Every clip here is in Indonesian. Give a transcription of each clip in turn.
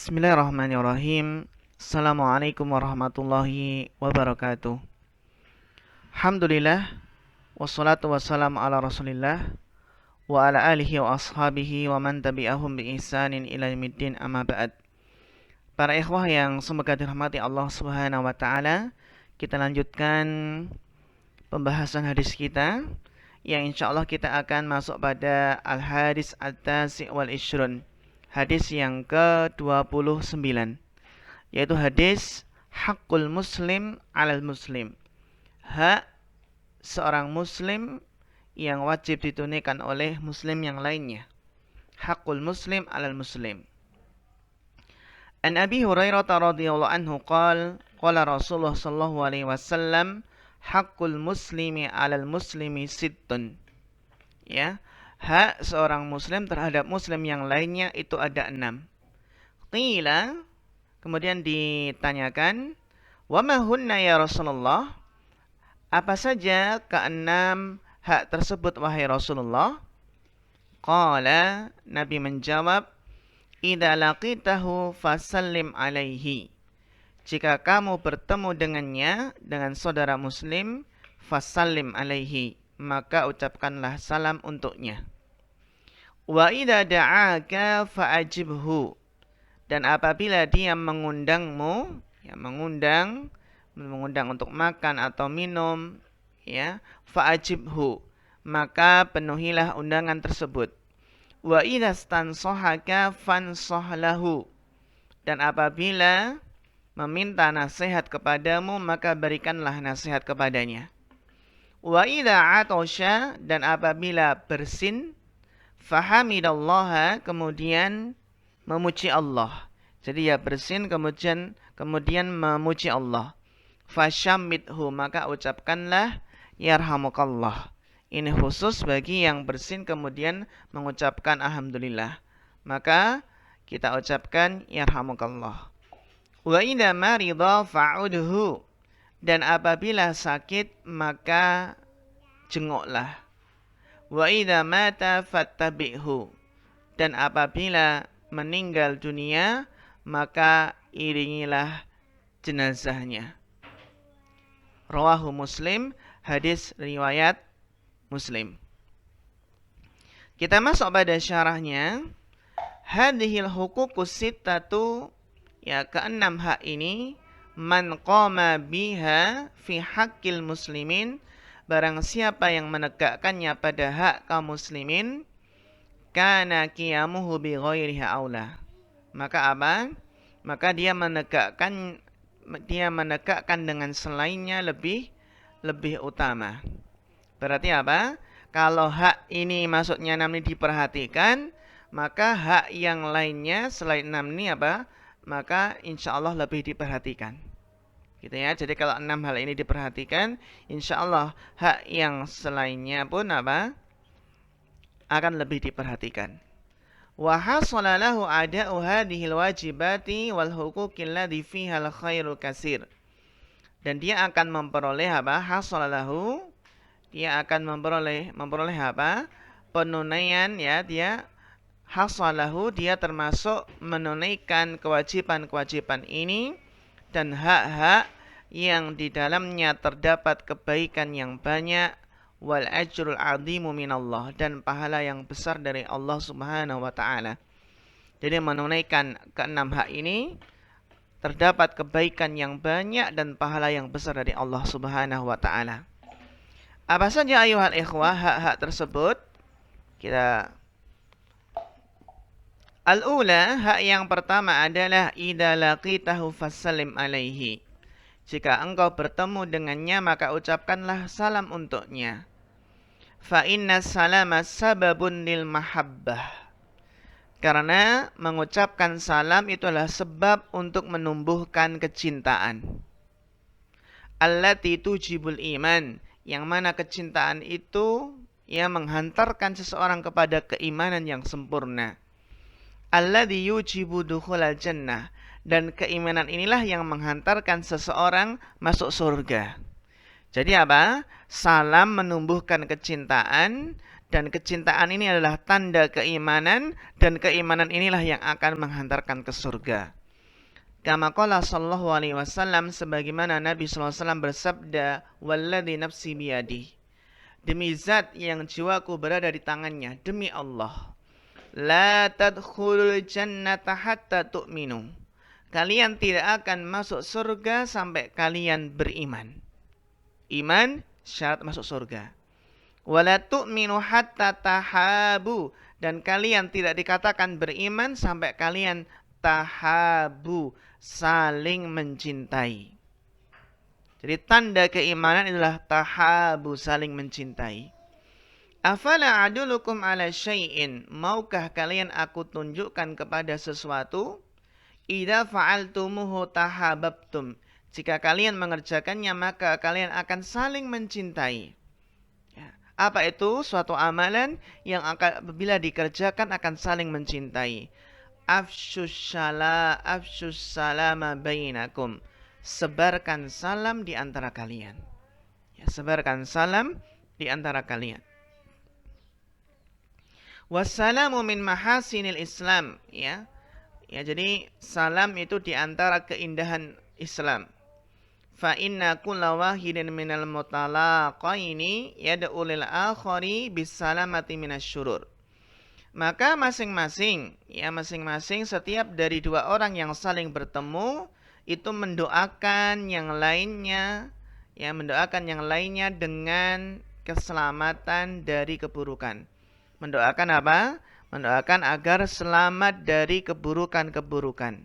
Bismillahirrahmanirrahim. Assalamualaikum warahmatullahi wabarakatuh. Alhamdulillah, wassalatu wassalamu ala rasulillah wa ala alihi wa ashabihi wa man tabi'ahum bi ihsanin ila yaumiddin, amma ba'd. Para ikhwah yang semoga dirahmati Allah Subhanahu wa taala, kita lanjutkan pembahasan hadis kita yang insyaallah kita akan masuk pada al-hadis at-tasi' wal ishrun. Hadis yang ke-29, yaitu hadis hakul muslim alal muslim. Hak seorang muslim yang wajib ditunaikan oleh muslim yang lainnya. Hakul muslim alal muslim. An Abi Hurairah radhiyallahu anhu qala Rasulullah sallallahu alaihi wasallam hakul muslimi alal muslimi sittun. Ya, hak seorang muslim terhadap muslim yang lainnya itu ada 6. Qila, kemudian ditanyakan, wa ma hunna ya Rasulullah? Apa saja ke-6 hak tersebut wahai Rasulullah? Qala, Nabi menjawab, idza laqitahu fasallim alaihi. Jika kamu bertemu dengannya, dengan saudara muslim, fasallim alaihi, maka ucapkanlah salam untuknya. Wa idza da'aka fa'ajibhu. Dan apabila dia mengundangmu, ya mengundang untuk makan atau minum, ya, fa'ajibhu, maka penuhilah undangan tersebut. Wa idza stansahaka fansahlahu. Dan apabila meminta nasihat kepadamu, maka berikanlah nasihat kepadanya. Wa idza atosha, dan apabila bersin, fahamidallaha, kemudian memuji Allah. Jadi ya bersin kemudian memuji Allah. Fashammithu, maka ucapkanlah yarhamukallah. Ini khusus bagi yang bersin kemudian mengucapkan alhamdulillah. Maka kita ucapkan yarhamukallah. Wa idza marida fa'udhu. Dan apabila sakit, maka jenguklah. Wa idza mata fattabi'hu. Dan apabila meninggal dunia, maka iringilah jenazahnya. Rawahu Muslim, hadis riwayat Muslim. Kita masuk pada syarahnya. Hadhil huququs sittatu, ya ke-6 hak ini, man qama biha fi haqqil muslimin, barang siapa yang menegakkannya pada hak kaum muslimin, kana qiyamuhu bi ghairiha aula. Maka apa? Maka dia menegakkan dengan selainnya lebih utama. Berarti apa? Kalau hak ini maksudnya 6 ini diperhatikan, maka hak yang lainnya selain 6 ini apa? Maka insya Allah lebih diperhatikan. Gitu ya. Jadi kalau 6 hal ini diperhatikan, insya Allah hak yang selainnya pun apa? Akan lebih diperhatikan. Wa hasala lahu ada'u hadhil wajibati wal huquqil ladzi fiha al khairul katsir. Dan dia akan memperoleh apa? Hasala lahu, dia akan memperoleh apa? Penunaian, ya, dia hasalahu, dia termasuk menunaikan kewajiban-kewajiban ini dan hak-hak yang di dalamnya terdapat kebaikan yang banyak, wal ajrul azimu minallah, dan pahala yang besar dari Allah Subhanahu wa taala. Jadi menunaikan ke-6 hak ini terdapat kebaikan yang banyak dan pahala yang besar dari Allah Subhanahu wa taala. Apa saja ayuhal ikhwah hak-hak tersebut? Kita al-ula, hak yang pertama adalah idza laqitahu fasallim alaihi. Jika engkau bertemu dengannya, maka ucapkanlah salam untuknya. Fa inna salama sababun lil mahabbah. Karena mengucapkan salam itulah sebab untuk menumbuhkan kecintaan. Allati tujibul iman, yang mana kecintaan itu yang menghantarkan seseorang kepada keimanan yang sempurna. Alladzi yujibu dukhulal jannah, dan keimanan inilah yang menghantarkan seseorang masuk surga. Jadi apa? Salam menumbuhkan kecintaan, dan kecintaan ini adalah tanda keimanan, dan keimanan inilah yang akan menghantarkan ke surga. Kama qala sallallahu alaihi wasallam, sebagaimana Nabi sallallahu alaihi wasallam bersabda, "Walladzi nafsi biyadihi." Demi zat yang jiwaku berada di tangannya, demi Allah. La tadkhulul jannata hatta tu'minu. Kalian tidak akan masuk surga sampai kalian beriman. Iman syarat masuk surga. Wala tu'minu hatta tahabu. Dan kalian tidak dikatakan beriman sampai kalian tahabu, saling mencintai. Jadi tanda keimanan adalah tahabu, saling mencintai. Afala adulukum ala syai'in. Maukah kalian aku tunjukkan kepada sesuatu? Idza fa'altumuhu tahabbtum. Jika kalian mengerjakannya maka kalian akan saling mencintai. Ya. Apa itu? Suatu amalan yang akan apabila dikerjakan akan saling mencintai. Afshus salama bainakum. Sebarkan salam di antara kalian. Ya, sebarkan salam di antara kalian. Wassalamu min mahasinil Islam, ya. Ya, jadi salam itu di antara keindahan Islam. Fa inna kulla wahidin minal mutalaqaini yad'u lil akhari bisalamati minasyurur. Maka masing-masing setiap dari dua orang yang saling bertemu itu mendoakan yang lainnya, ya, mendoakan yang lainnya dengan keselamatan dari keburukan. Mendoakan apa? Mendoakan agar selamat dari keburukan-keburukan.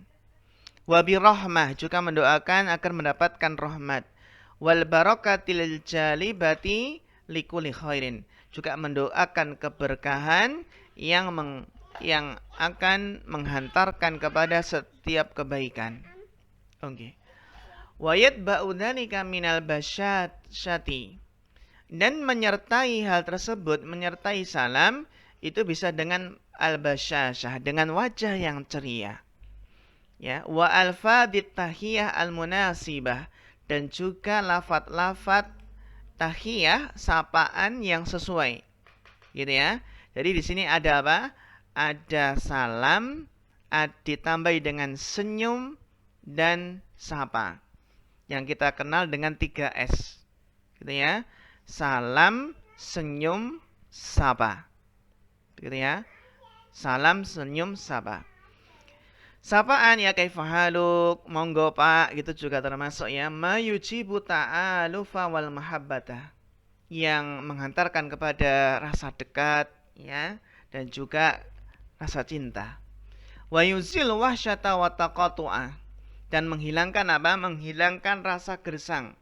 Wabirrahmah, juga mendoakan agar mendapatkan rahmat. Wal barakatil jalibati likulli khairin, juga mendoakan keberkahan yang akan menghantarkan kepada setiap kebaikan. Oke. Wa yatba'u dzalika minal basyati. Dan menyertai hal tersebut, menyertai salam itu bisa dengan al-basyasyah, dengan wajah yang ceria. Ya, wa alfadit tahiyah al-munasibah, dan juga lafaz-lafaz tahiyah sapaan yang sesuai. Gitu ya. Jadi di sini ada apa? Ada salam, ditambah dengan senyum dan sapa. Yang kita kenal dengan 3S. Gitu ya. Salam, senyum, sapa. Gitu ya. Salam, senyum, sapa. Sapaan ya kaifahaluk, monggo Pak, gitu juga termasuk ya. Mayujibu ta'alufa wal mahabbata, yang menghantarkan kepada rasa dekat, ya, dan juga rasa cinta. Wa yuzil wahsyata wa taqatu'a, dan menghilangkan apa? Menghilangkan rasa gersang.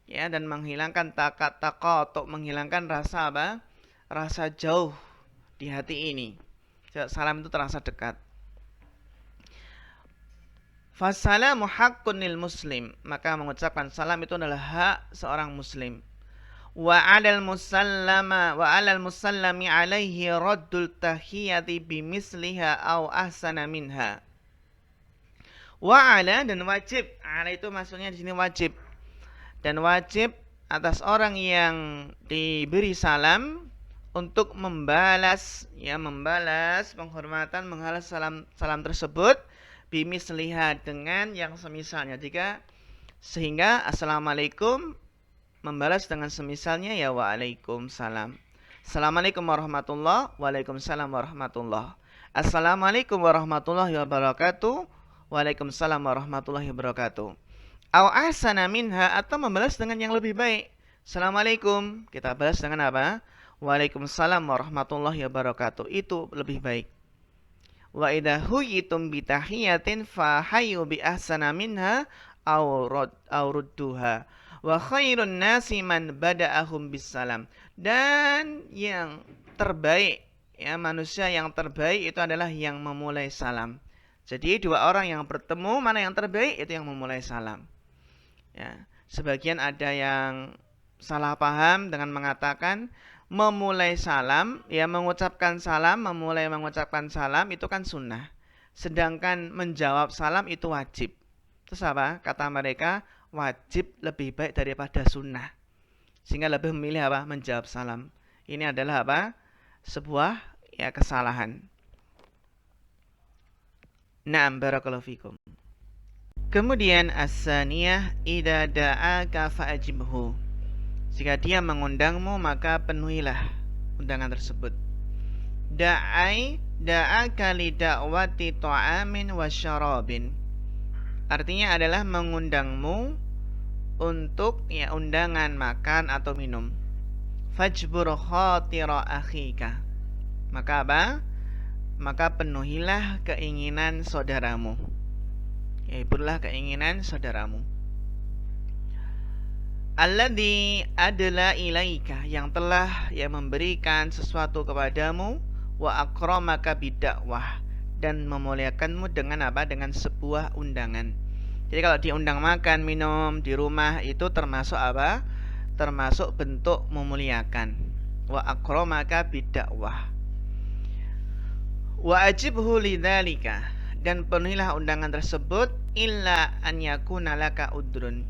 Ya, dan menghilangkan taqatu, menghilangkan rasa apa? Rasa jauh di hati ini. Salam itu terasa dekat. Fassalamu haqqun lil muslim, maka mengucapkan salam itu adalah hak seorang muslim. Wa 'alal musallami alaihi raddul tahiyati bimisliha aw ahsana minha. Wa 'ala, dan wajib, 'ala itu maksudnya di sini wajib. Dan wajib atas orang yang diberi salam untuk membalas, ya, membalas penghormatan, menghalas salam tersebut bimisliha, dengan yang semisalnya. Sehingga assalamualaikum membalas dengan semisalnya, ya waalaikumsalam. Assalamualaikum warahmatullahi, waalaikumsalam warahmatullahi. Assalamualaikum warahmatullahi wabarakatuh, waalaikumsalam warahmatullahi wabarakatuh. Au ahsana minha, atau membalas dengan yang lebih baik. Assalamualaikum, kita balas dengan apa? Waalaikumsalam warahmatullahi wabarakatuh. Itu lebih baik. Wa idza huyitum bi tahiyatin fa hayyu bi ahsana minha aw rudduha. Wa khairun nasi man bada'ahum bisalam. Dan yang terbaik, ya, manusia yang terbaik itu adalah yang memulai salam. Jadi dua orang yang bertemu, mana yang terbaik? Itu yang memulai salam. Ya, sebagian ada yang salah paham dengan mengatakan memulai salam, ya, memulai mengucapkan salam itu kan sunnah. Sedangkan menjawab salam itu wajib. Terus apa? Kata mereka, wajib lebih baik daripada sunnah. Sehingga lebih memilih apa? Menjawab salam. Ini adalah apa? Sebuah, ya, kesalahan. Na'am, barakallahu fikum. Kemudian as-saniyah idza da'aka fa'ajibhu. Jika dia mengundangmu maka penuhilah undangan tersebut. Da'aka li da'wati ta'amin wa syarabin. Artinya adalah mengundangmu untuk undangan makan atau minum. Fajbur khatira akhika. Maka apa? Maka penuhilah keinginan saudaramu. Itulah keinginan saudaramu. Alladzi adla ilaika, yang telah memberikan sesuatu kepadamu, wa akramaka bidakwah, dan memuliakanmu dengan apa? Dengan sebuah undangan. Jadi kalau diundang makan, minum di rumah itu termasuk apa? Termasuk bentuk memuliakan. Wa akramaka bidakwah. Wa ajibhu lidzalika, dan penuhilah undangan tersebut, illa an yakuna laka udrun,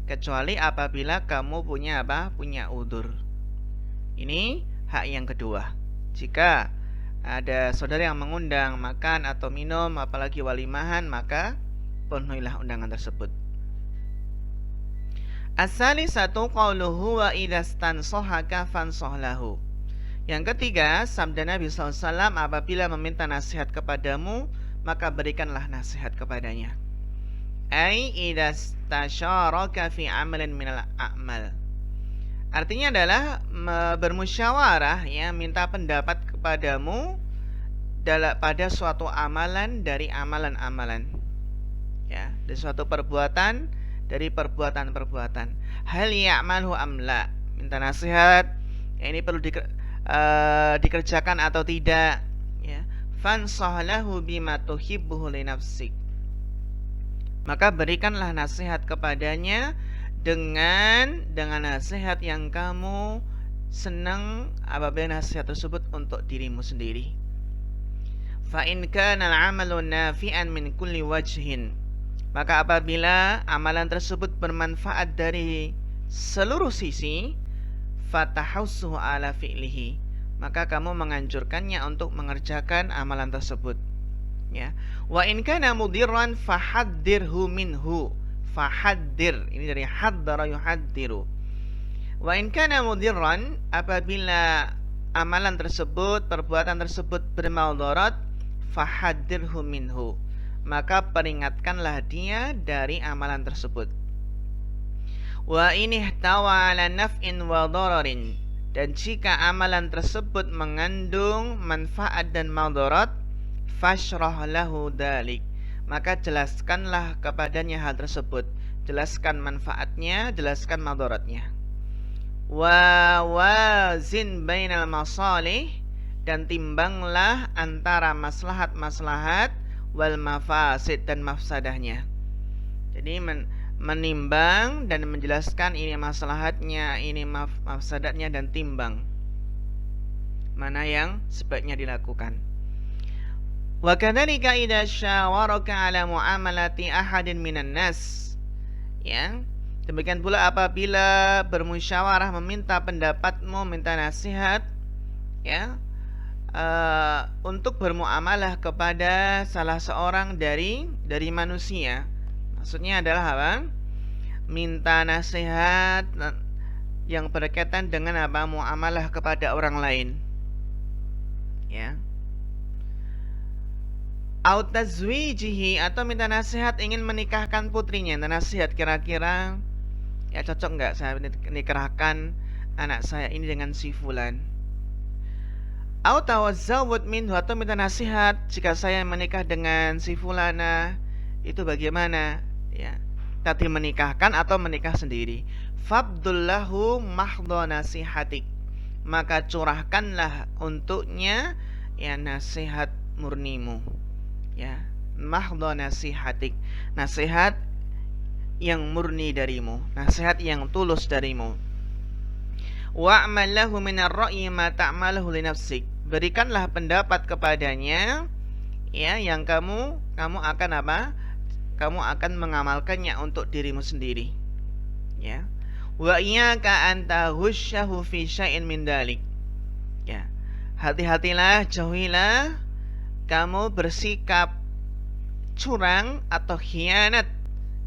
kecuali apabila kamu punya apa? Punya udur. Ini hak yang kedua. Jika ada saudara yang mengundang makan atau minum, apalagi walimahan, maka penuhilah undangan tersebut. As-salisatu qauluhu wa idastansohaka fansohlahu. Yang ketiga, sabda Nabi SAW, apabila meminta nasihat kepadamu, maka berikanlah nasihat kepadanya. Ai idastasyaraka fi amalin minal a'mal. Artinya adalah bermusyawarah, minta pendapat kepadamu pada suatu amalan dari amalan-amalan. Dari suatu perbuatan dari perbuatan-perbuatan. Hal ya'malhu amla. Minta nasihat, ini perlu dikerjakan atau tidak, fansahlahu bima tuhibbuhu li nafsik. Maka berikanlah nasihat kepadanya dengan nasihat yang kamu senang apabila nasihat tersebut untuk dirimu sendiri. Fa in kana al-'amalu nafi'an min kulli wajhin, maka apabila amalan tersebut bermanfaat dari seluruh sisi, fatahussuhu ala fi'lihi, maka kamu menganjurkannya untuk mengerjakan amalan tersebut. Wa in kana mudirran fahaddirhu minhu. Fahaddir, ini dari haddara yuhaddiru. Wa in kana mudirran, apabila amalan tersebut, perbuatan tersebut bermadarat, fahaddirhu minhu, maka peringatkanlah dia dari amalan tersebut. Wa in ihtawa ala naf'in wa dararin, dan jika amalan tersebut mengandung manfaat dan madarat, fashrah lahu dalik, maka jelaskanlah kepadanya hal tersebut. Jelaskan manfaatnya, jelaskan madaratnya. Wa wazin bainal masalih, dan timbanglah antara maslahat-maslahat wal mafasid, dan mafsadahnya. Jadi menimbang dan menjelaskan ini maslahatnya, ini mafsadatnya, dan timbang mana yang sebaiknya dilakukan. Wa kadzalika idza syawaraka ala muamalati ahadin minan nas. Demikian pula apabila bermusyawarah, meminta pendapatmu, minta nasihat, untuk bermuamalah kepada salah seorang dari manusia. Maksudnya adalah apa? Minta nasihat yang berkaitan dengan apa? Muamalah kepada orang lain. Au tazwijihi, atau minta nasihat ingin menikahkan putrinya. Minta nasihat, kira-kira cocok enggak saya nikahkan anak saya ini dengan si fulan. Au tawazzawud minhu, atau minta nasihat, jika saya menikah dengan si fulana itu bagaimana? Tadi menikahkan atau menikah sendiri. Fabdullahu mahdha nasihatik, maka curahkanlah untuknya nasihat murnimu. Mahdha nasihatik, nasihat yang murni darimu, nasihat yang tulus darimu. Wa'mal lahu minar ra'yi ma ta'malahu li nafsik, berikanlah pendapat kepadanya yang kamu akan apa? Kamu akan mengamalkannya untuk dirimu sendiri. Wa iyyaka an tahusyahu fi syai'in min dalik. Hati-hatilah, jauhilah kamu bersikap curang atau khianat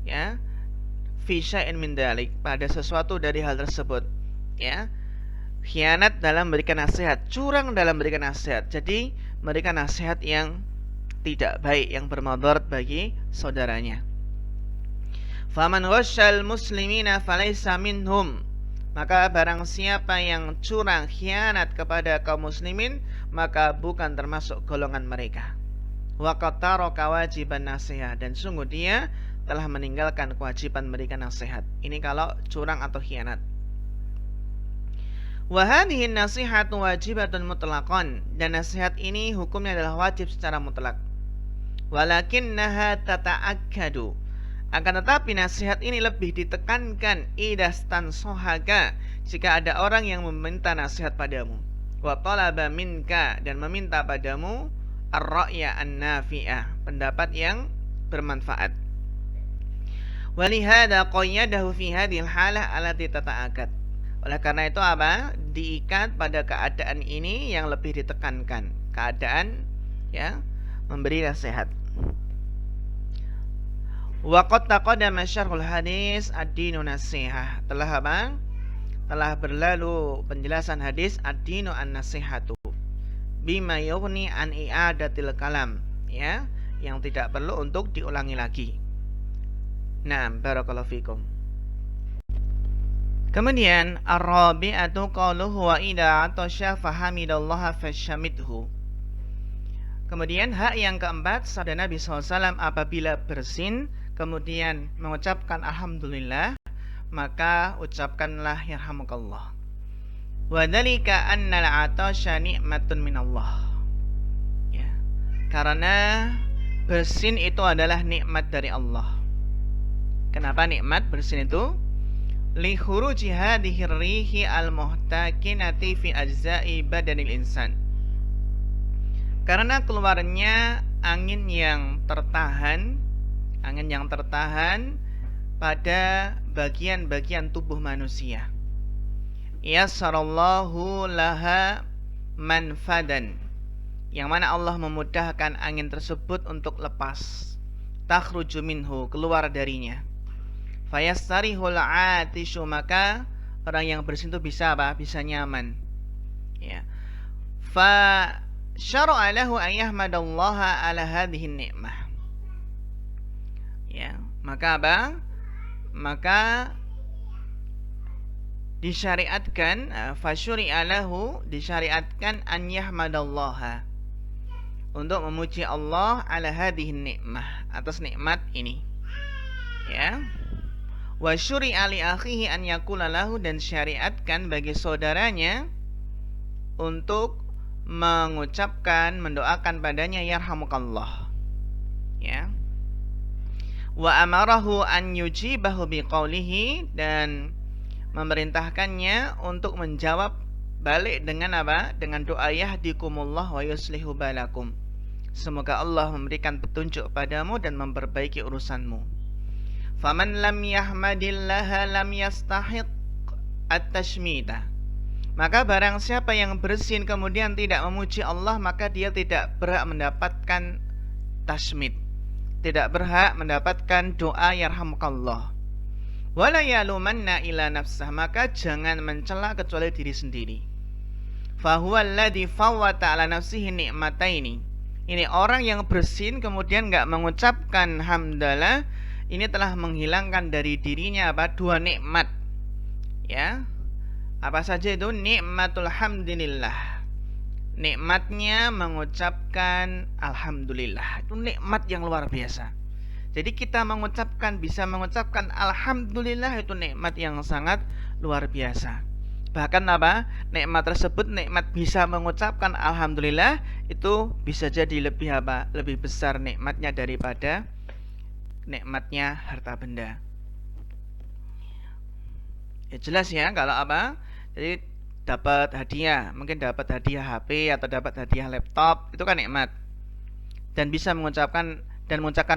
ya, fi syai'in min dalik, pada sesuatu dari hal tersebut, ya. Khianat dalam memberikan nasihat, curang dalam memberikan nasihat. Jadi memberikan nasihat yang tidak baik, yang bermudarat bagi saudaranya. Faman ghasyal muslimina falaysa minhum, maka barang siapa yang curang khianat kepada kaum muslimin, maka bukan termasuk golongan mereka. Wa qad taraka wajiban nasihat, dan sungguh dia telah meninggalkan kewajiban memberikan nasihat. Ini kalau curang atau khianat. Wa hadhihi nasihatu wajibatun mutlaqan, dan nasihat ini hukumnya adalah wajib secara mutlak. Walakinnaha tata'akkadu, akan tetapi nasihat ini lebih ditekankan idastan sohaga, jika ada orang yang meminta nasihat padamu, wa talaba minka, dan meminta padamu ar-ra'ya an-nafi'ah, pendapat yang bermanfaat. Walihada qayyadahu fi hadhil halah allati tata'akkad, oleh karena itu apa? Diikat pada keadaan ini yang lebih ditekankan, keadaan ya memberi nasihat. Wa qad taqaddama syarhul hadis ad-dinu nasihah, telah apa? Telah berlalu penjelasan hadis ad-dinu an-nasihatu bima yughni an i'adatil kalam, ya, yang tidak perlu untuk diulangi lagi. Naam, barakallahu fikum. Kemudian ar-rabi'atu qauluhu wa idza atasya fahamidallaha fasyamithu. Kemudian hak yang keempat, sabda Nabi SAW, apabila bersin kemudian mengucapkan alhamdulillah, maka ucapkanlah yarhamukallah. Wa dzalika annal atasya ni'matun minallah. Ya. Karena bersin itu adalah nikmat dari Allah. Kenapa nikmat bersin itu? Li khuruji hadhihi rihi al-muhtakinati fi ajza'i badanil insan, karena keluarnya angin yang tertahan pada bagian-bagian tubuh manusia. Yassarallahu laha manfadan, yang mana Allah memudahkan angin tersebut untuk lepas. Takhruju minhu, keluar darinya. Fayastarihul atishu, maka orang yang bersin itu bisa apa? Bisa nyaman. Ya. Fa syara'a lahu an yahmadallaha ala hadhihi ni'mah. Ya, maka apa? Maka disyariatkan, fa syuri'a lahu, disyariatkan an yahmadallaha, untuk memuji Allah ala hadhihi ni'mah, atas nikmat ini. Ya. Wa syuri'a li akhihi an yaqula lahu, dan syariatkan bagi saudaranya untuk mengucapkan, mendoakan padanya yarhamukallah. Ya. Wa amarahu an yujibahu biqaulihi, dan memerintahkannya untuk menjawab balik dengan apa? Dengan doa yahdikumullah wa yuslihu balakum. Semoga Allah memberikan petunjuk padamu dan memperbaiki urusanmu. Faman lam yahmadillaha lam yastahiq at-tashmita, maka barang siapa yang bersin kemudian tidak memuji Allah, maka dia tidak berhak mendapatkan tashmid, tidak berhak mendapatkan doa yarhamukallah. Wala yalumanna ila nafsah, maka jangan mencela kecuali diri sendiri. Fahuwa alladhi fawwata ala nafsihi ni'mataini, ini orang yang bersin kemudian enggak mengucapkan hamdalah, ini telah menghilangkan dari dirinya apa? Dua nikmat. Ya. Apa saja itu? Nikmatul hamdilillah, nikmatnya mengucapkan alhamdulillah. Itu nikmat yang luar biasa. Jadi kita bisa mengucapkan alhamdulillah, itu nikmat yang sangat luar biasa. Bahkan apa? Nikmat tersebut, nikmat bisa mengucapkan alhamdulillah, itu bisa jadi lebih apa? Lebih besar nikmatnya daripada nikmatnya harta benda. Ya jelas ya, kalau apa? Jadi dapat hadiah, mungkin dapat hadiah HP atau dapat hadiah laptop, itu kan nikmat. Dan bisa mengucapkan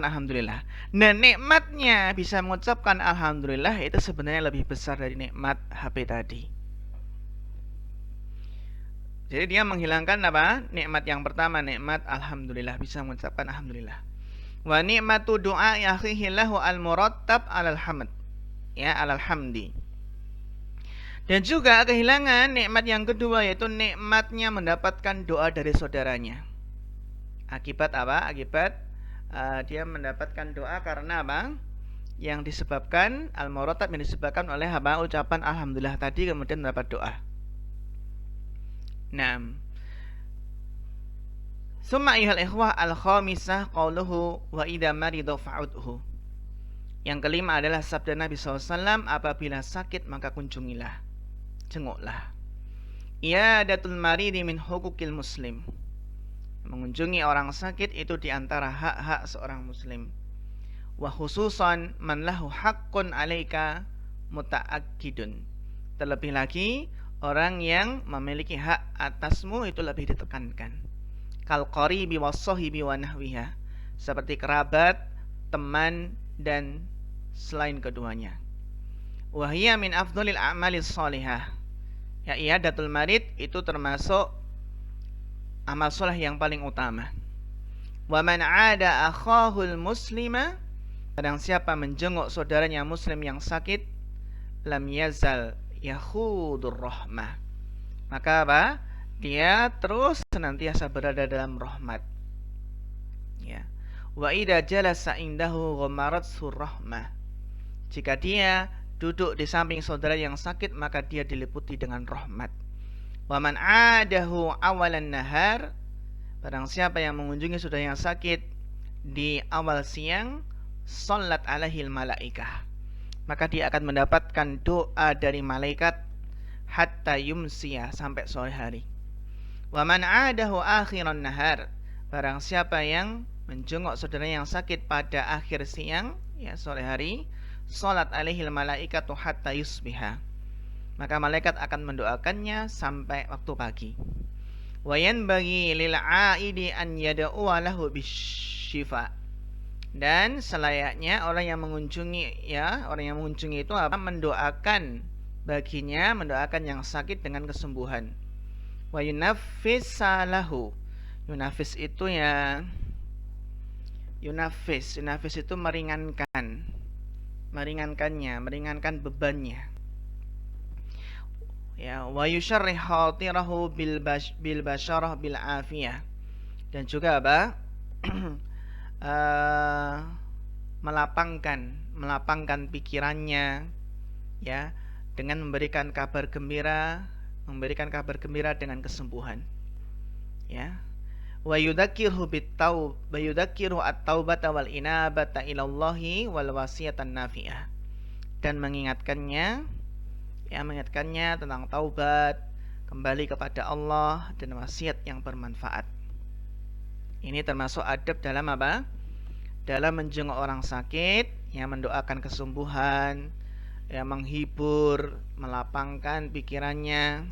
alhamdulillah. Nah, nikmatnya bisa mengucapkan alhamdulillah itu sebenarnya lebih besar dari nikmat HP tadi. Jadi dia menghilangkan apa? Nikmat yang pertama, nikmat alhamdulillah, bisa mengucapkan alhamdulillah. Wa ni'matu du'a akhihi lahu al-murattab 'alal hamd. Ya, 'alal hamdi. Dan juga kehilangan nikmat yang kedua, yaitu nikmatnya mendapatkan doa dari saudaranya. Akibat apa? Akibat dia mendapatkan doa karena apa? Yang disebabkan al-murattab, yang disebabkan oleh apa? Ucapan alhamdulillah tadi, kemudian mendapat doa. Nah, summa ayyuhal ikhwah al-khamisah qauluhu wa idza marida fa'udhu. Yang kelima adalah sabda Nabi SAW, apabila sakit maka kunjungilah, jenguklah. Iyadatul maridi min hukukil muslim. Mengunjungi orang sakit itu diantara hak-hak seorang muslim. Wa khususan man lahu haqqun 'alaika muta'akkidun. Terlebih lagi orang yang memiliki hak atasmu itu lebih ditekankan. Kal qaribi was-sahibi wa nahwiha. Seperti kerabat, teman dan selain keduanya. Wa hiya min afdhalil a'malis shalihah. Ya, iyadatul marid itu termasuk amal soleh yang paling utama. Wa man 'ada akhahul muslima, barang siapa menjenguk saudaranya muslim yang sakit, lam yazal yakhudur rahmah, maka apa? Dia terus senantiasa berada dalam rahmat. Ya. Wa idza jalasa indahu ghamarat surrahmah. Jika dia duduk di samping saudara yang sakit, maka dia diliputi dengan rahmat. Wa man 'adahu awalan nahar, barang siapa yang mengunjungi saudara yang sakit di awal siang, sallat alaihil malaikah, maka dia akan mendapatkan doa dari malaikat hatta yumsiya, sampai sore hari. Wa man 'adahu akhiran nahar, barang siapa yang menjenguk saudara yang sakit pada akhir siang, ya sore hari, salat alaihil malaikatu hatta yusbiha, maka malaikat akan mendoakannya sampai waktu pagi. Wa yanbaghi lil 'aidi an yad'u lahu bisyifa, dan selayaknya orang yang mengunjungi, ya, orang yang mengunjungi itu apa? Mendoakan baginya, mendoakan yang sakit dengan kesembuhan. Wa yunaffis lahu. Yunafis itu ya, yunafis itu meringankannya, meringankan bebannya. Ya, wa yusyarrih khatirahu bil basyarah bil afiyah, dan juga apa? melapangkan pikirannya, ya, dengan memberikan kabar gembira dengan kesembuhan, ya. Wa yudzakkirhu at-taubata wal inabata ilallahi wal wasiyatan nafi'ah, dan mengingatkannya tentang taubat, kembali kepada Allah, dan wasiat yang bermanfaat. Ini termasuk adab dalam apa? Dalam menjenguk orang sakit, yang mendoakan kesembuhan, yang menghibur, melapangkan pikirannya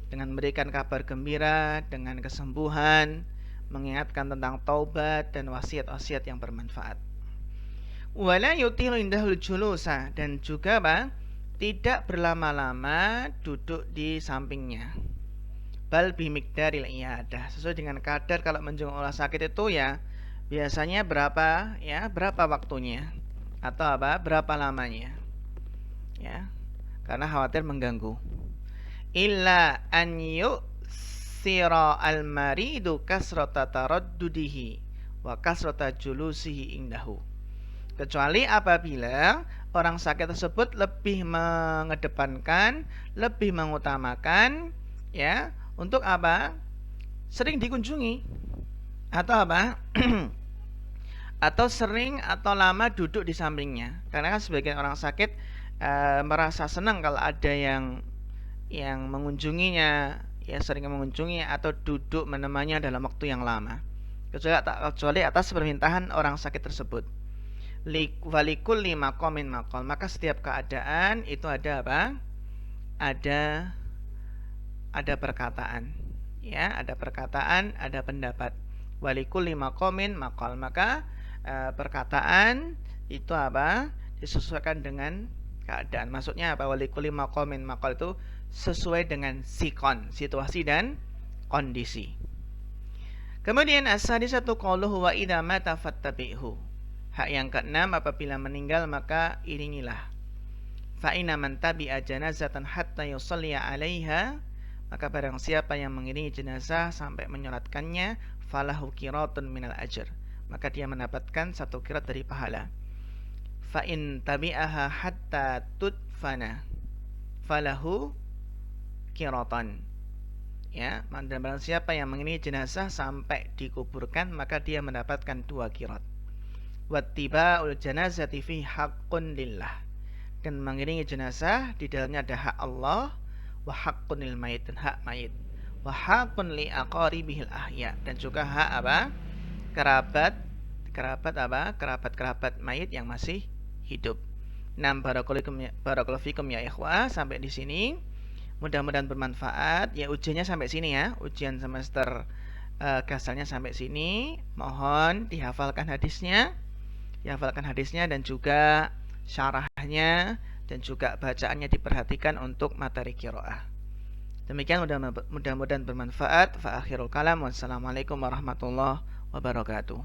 dengan memberikan kabar gembira dengan kesembuhan, mengingatkan tentang taubat dan wasiat-wasiat yang bermanfaat. Wala yutilu indahul julusa, dan juga apa? Tidak berlama-lama duduk di sampingnya. Bal bimikdaril iyadah, sesuai dengan kadar. Kalau menjenguk orang sakit itu ya biasanya berapa, ya, berapa waktunya atau apa, berapa lamanya, ya, karena khawatir mengganggu. Illa an yu'sira al-maridu kasrata taraddudihi wa kasrata julusihi indahu, kecuali apabila orang sakit tersebut lebih mengedepankan, lebih mengutamakan, ya, untuk apa? Sering dikunjungi, atau apa? Atau sering atau lama duduk di sampingnya. Karena kan sebagian orang sakit merasa senang kalau ada yang mengunjunginya, ya, sering mengunjungi atau duduk menemaninya dalam waktu yang lama. Kecuali atas permintaan orang sakit tersebut. Walikulli maqamin maqal, maka setiap keadaan itu ada apa? Ada perkataan, ya, ada perkataan, ada pendapat. Walikulli maqamin maqal, maka perkataan itu apa? Disesuaikan dengan keadaan. Maksudnya apa? Walikulli maqamin maqal itu sesuai dengan sikon, situasi dan kondisi. Kemudian as-sadisatu qauluhu wa idza mata fattabi'hu. Hak yang keenam, apabila meninggal maka iringilah. Fa inna man tabi'a janazatan hatta yusalliya 'alaiha, maka barang siapa yang mengiringi jenazah sampai menyolatkannya, falahu qiratun minal ajr, maka dia mendapatkan 1 qirat dari pahala. Fa in tabi'aha hatta tudfana falahu qiratan. Ya, dan barang siapa yang mengiringi jenazah sampai dikuburkan, maka dia mendapatkan 2 qirat. Wattiba'ul janazati fi haqqun lillah, dan mengiringi jenazah di dalamnya ada hak Allah, wa haqqun lil mayit, dan hak mayit, wa haqqun li aqaribihil ahya, dan juga hak apa? Kerabat mayit yang masih hidup. Nah, barakallahu fikum ya ikhwah, sampai di sini mudah-mudahan bermanfaat. Ya, ujiannya sampai sini ya, ujian semester gasalnya sampai sini. Mohon dihafalkan hadisnya dan juga syarahnya, dan juga bacaannya diperhatikan untuk materi qiraah. Demikian, mudah-mudahan bermanfaat. Fa akhirul kalam, wassalamualaikum warahmatullahi wabarakatuh.